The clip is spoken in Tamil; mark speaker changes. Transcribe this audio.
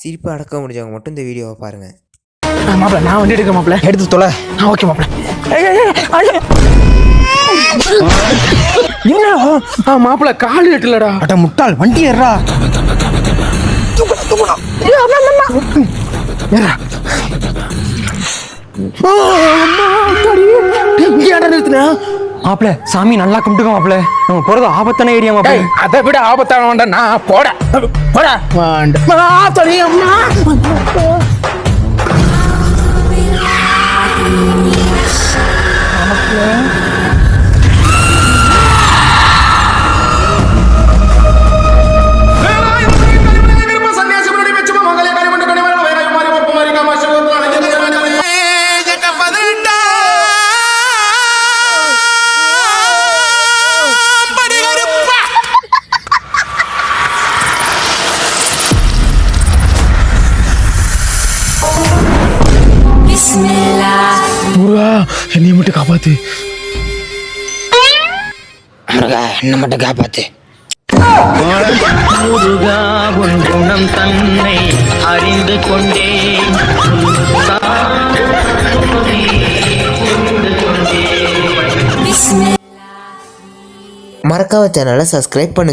Speaker 1: சிரிப்பு அடக்க முடிஞ்சவங்க மட்டும் இந்த வீடியோவை பாருங்கள்.
Speaker 2: மாப்பிள்ள நான் வண்டி எடுக்க மாப்பிள்ள
Speaker 3: எடுத்து தொலை.
Speaker 2: ஓகே மாப்பிள்ள. என்ன மாப்பிள்ள கால் எட்டலடா.
Speaker 3: அட முட்டாள், வண்டி ஏறா.
Speaker 2: நிறுத்தினா
Speaker 3: மாப்பிள்ள சாமி நல்லா கும்பிட்டுக்க மாப்பிள்ள. நம்ம போறது ஆபத்தான ஏரியா மாப்பிள்ள.
Speaker 2: அதை விட ஆபத்தான வேண்டாம். நான் போட முருகா, என்னைய மட்டும் காப்பாத்து.
Speaker 3: என்ன மட்டும் காப்பாத்து.
Speaker 4: முருகா உன் குணம் தன்னை அறிந்து கொண்டே
Speaker 1: மறக்காம சேனலை சப்ஸ்கிரைப் பண்ணுங்க.